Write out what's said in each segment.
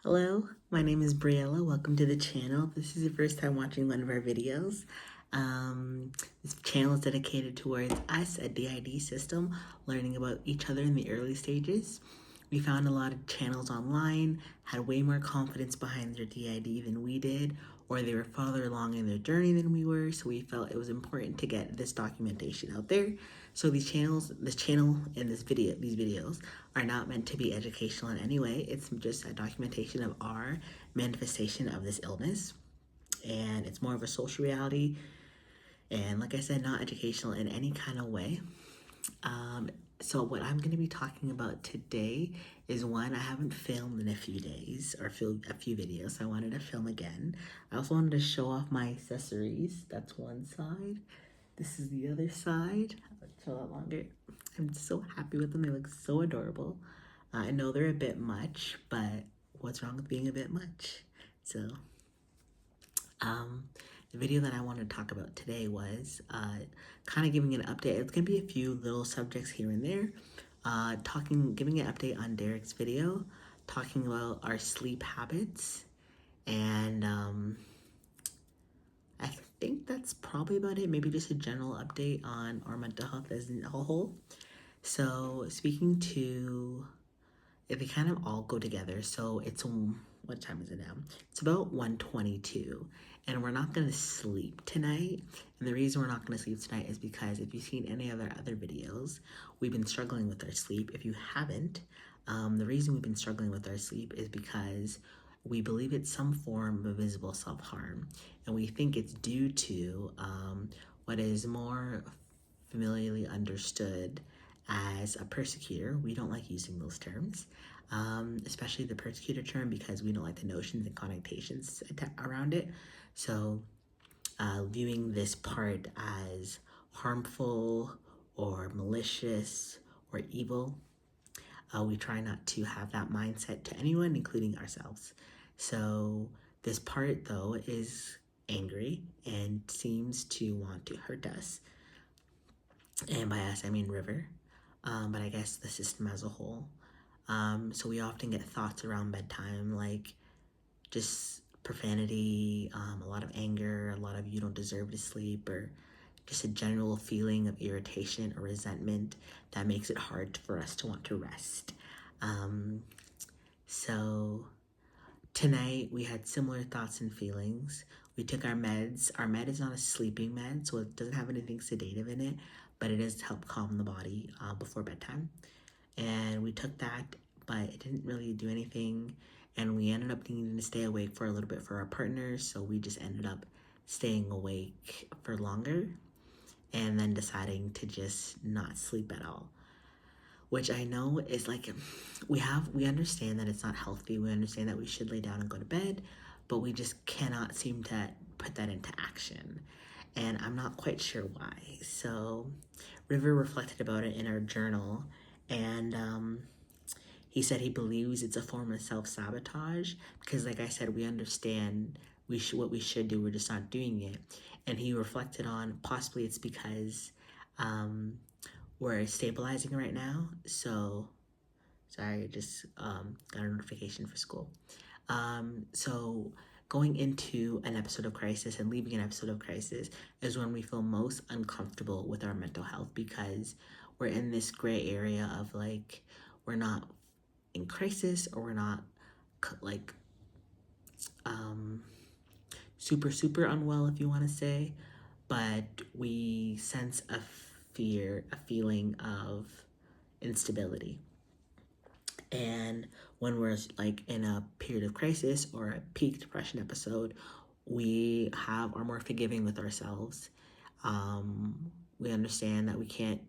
Hello, my name is Brielle. Welcome to the channel. This is your first time watching one of our videos. This channel is dedicated towards us at DID system, learning about each other in the early stages. We found a lot of channels online, had way more confidence behind their DID than we did, or they were farther along in their journey than we were, so we felt it was important to get this documentation out there. So this channel and these videos are not meant to be educational in any way. It's just a documentation of our manifestation of this illness. And it's more of a social reality. And like I said, not educational in any kind of way. So what I'm going to be talking about today is one I haven't filmed in a few days or filmed a few videos. So I wanted to film again. I also wanted to show off my accessories. That's one side. This is the other side. I'll show that longer. I'm so happy with them. They look so adorable. I know they're a bit much, but what's wrong with being a bit much? So, the video that I wanted to talk about today was kind of giving an update. It's gonna be a few little subjects here and there. Giving an update on Derek's video, talking about our sleep habits, and I think that's probably about it. Maybe just a general update on our mental health as a whole. So speaking to, if they kind of all go together. So it's, what time is it now? It's about 1:22, and we're not gonna sleep tonight. And the reason we're not gonna sleep tonight is because if you've seen any other videos, we've been struggling with our sleep. If you haven't, the reason we've been struggling with our sleep is because we believe it's some form of visible self-harm, and we think it's due to what is more familiarly understood as a persecutor. We don't like using those terms, especially the persecutor term, because we don't like the notions and connotations around it. So viewing this part as harmful or malicious or evil, we try not to have that mindset to anyone, including ourselves. So this part, though, is angry and seems to want to hurt us. And by us, I mean River, but I guess the system as a whole. So we often get thoughts around bedtime, like just profanity, a lot of anger, a lot of you don't deserve to sleep, or just a general feeling of irritation or resentment that makes it hard for us to want to rest. So tonight we had similar thoughts and feelings. We took our meds. Our med is not a sleeping med, so it doesn't have anything sedative in it, but it is to help calm the body before bedtime. And we took that, but it didn't really do anything. And we ended up needing to stay awake for a little bit for our partners, so we just ended up staying awake for longer and then deciding to just not sleep at all. Which I know is like, we understand that it's not healthy. We understand that we should lay down and go to bed, but we just cannot seem to put that into action. And I'm not quite sure why. So River reflected about it in our journal, and he said he believes it's a form of self-sabotage because, like I said, we understand what we should do, we're just not doing it. And he reflected on possibly it's because we're stabilizing right now. So sorry, just got a notification for school. So going into an episode of crisis and leaving an episode of crisis is when we feel most uncomfortable with our mental health, because we're in this gray area of like, we're not in crisis or we're not like super unwell, if you want to say, but we sense a feeling of instability. And when we're like in a period of crisis or a peak depression episode, we are more forgiving with ourselves. We understand that we can't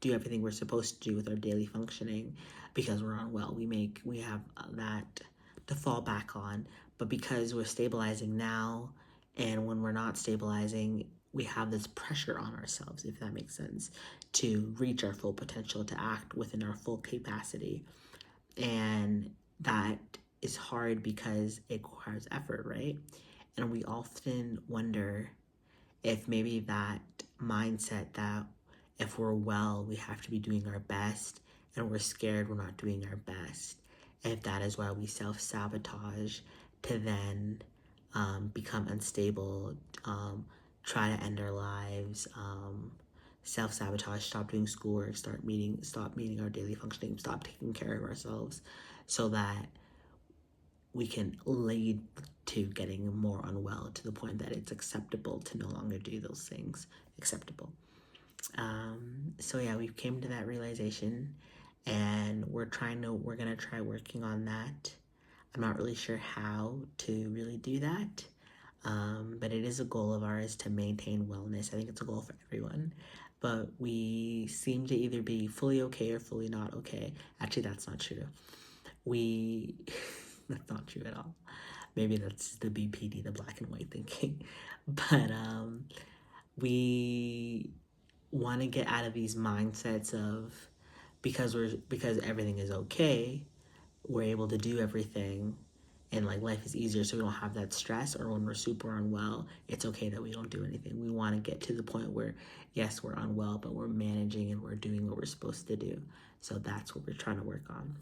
do everything we're supposed to do with our daily functioning because we're unwell. We have that to fall back on, but because we're stabilizing now, and when we're not stabilizing, we have this pressure on ourselves, if that makes sense, to reach our full potential, to act within our full capacity. And that is hard because it requires effort, right? And we often wonder if maybe that mindset that if we're well, we have to be doing our best, and we're scared we're not doing our best, if that is why we self-sabotage to then become unstable, try to end our lives, self-sabotage, stop doing schoolwork, stop meeting our daily functioning, stop taking care of ourselves, so that we can lead to getting more unwell to the point that it's acceptable to no longer do those things. Acceptable. So yeah, we came to that realization, and we're gonna try working on that. I'm not really sure how to really do that, but it is a goal of ours to maintain wellness. I think it's a goal for everyone, but we seem to either be fully okay or fully not okay. Actually, that's not true. That's not true at all. Maybe that's the BPD, the black and white thinking. But we want to get out of these mindsets of because everything is okay, we're able to do everything, and like life is easier, so we don't have that stress. Or when we're super unwell, it's okay that we don't do anything. We want to get to the point where yes, we're unwell, but we're managing and we're doing what we're supposed to do. So that's what we're trying to work on.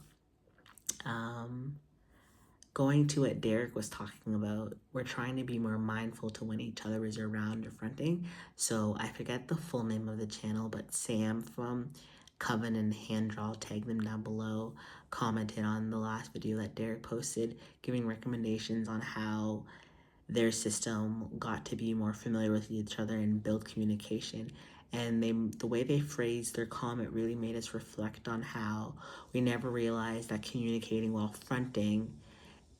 Going to what Derek was talking about, we're trying to be more mindful to when each other is around or fronting. So I forget the full name of the channel, but Sam from Coven and Hydra, I'll tag them down below, commented on the last video that Derek posted, giving recommendations on how their system got to be more familiar with each other and build communication. And the way they phrased their comment really made us reflect on how we never realized that communicating while fronting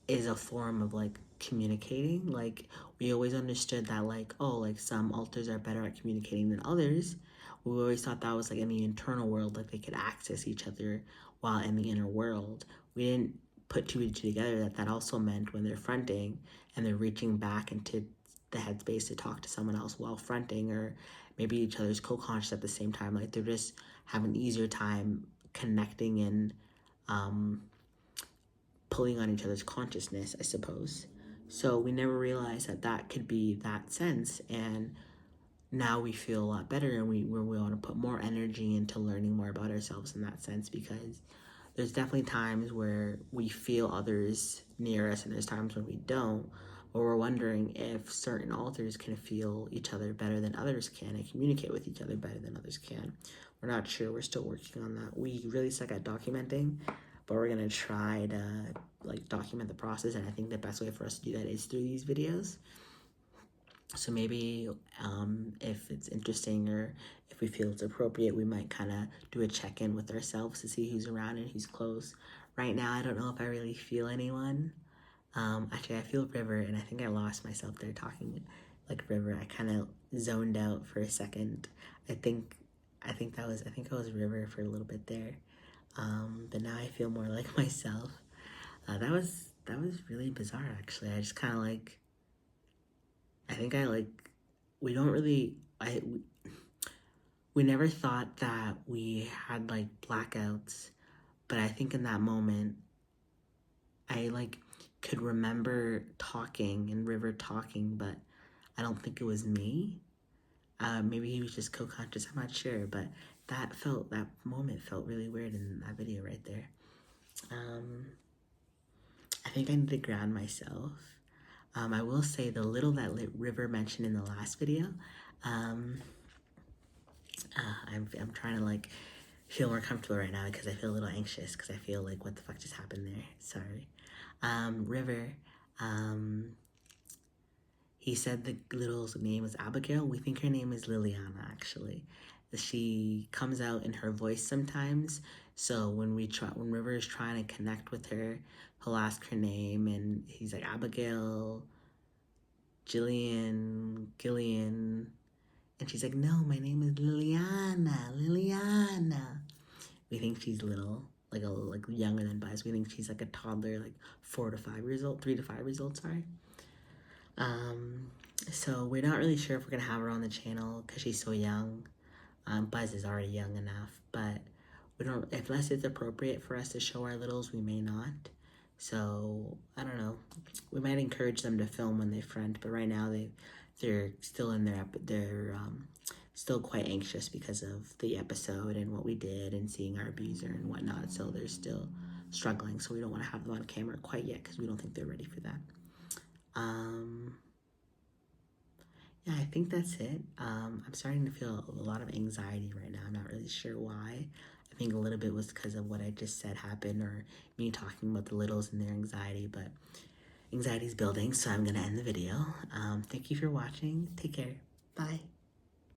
is a form of like communicating. Like we always understood that like, oh, like some alters are better at communicating than others. We always thought that was like in the internal world, like they could access each other, while in the inner world we didn't put two and two together that also meant when they're fronting and they're reaching back into the headspace to talk to someone else while fronting, or maybe each other's co-conscious at the same time, like they're just having an easier time connecting and pulling on each other's consciousness, I suppose. So we never realized that that could be that sense, and now we feel a lot better, and we want to put more energy into learning more about ourselves in that sense, because there's definitely times where we feel others near us and there's times when we don't, but we're wondering if certain authors can feel each other better than others can and communicate with each other better than others can. We're not sure. We're still working on that. We really suck at documenting, but we're gonna try to like document the process, and I think the best way for us to do that is through these videos. So maybe if it's interesting or if we feel it's appropriate, we might kind of do a check-in with ourselves to see who's around and who's close. Right now, I don't know if I really feel anyone. Actually, I feel River, and I think I lost myself there talking like River. I kind of zoned out for a second. I think I was River for a little bit there. But now I feel more like myself. That was really bizarre, actually. I just kind of like, I think I like, we don't really, we never thought that we had like blackouts, but I think in that moment, I like could remember talking and River talking, but I don't think it was me. Maybe he was just co-conscious, I'm not sure, but that moment felt really weird in that video right there. I think I need to ground myself. I will say the little that River mentioned in the last video, I'm trying to like feel more comfortable right now because I feel a little anxious because I feel like what the fuck just happened there. Sorry. River, he said the little's name was Abigail. We think her name is Liliana, actually. She comes out in her voice sometimes. So when River is trying to connect with her, he'll ask her name, and he's like, Abigail, Gillian, and she's like, no, my name is Liliana. We think she's little, like younger than Buzz. We think she's like a toddler, like 3 to 5 years old, sorry. So we're not really sure if we're gonna have her on the channel because she's so young. Buzz is already young enough, but we don't, unless it's appropriate for us to show our littles, we may not. So I don't know. We might encourage them to film when they friend, but right now they're still in they're still quite anxious because of the episode and what we did and seeing our abuser and whatnot. So they're still struggling, so we don't want to have them on camera quite yet because we don't think they're ready for that. Yeah, I think that's it. I'm starting to feel a lot of anxiety right now. I'm not really sure why. I think a little bit was because of what I just said happened, or me talking about the littles and their anxiety, but anxiety is building, so I'm going to end the video. Thank you for watching. Take care. Bye.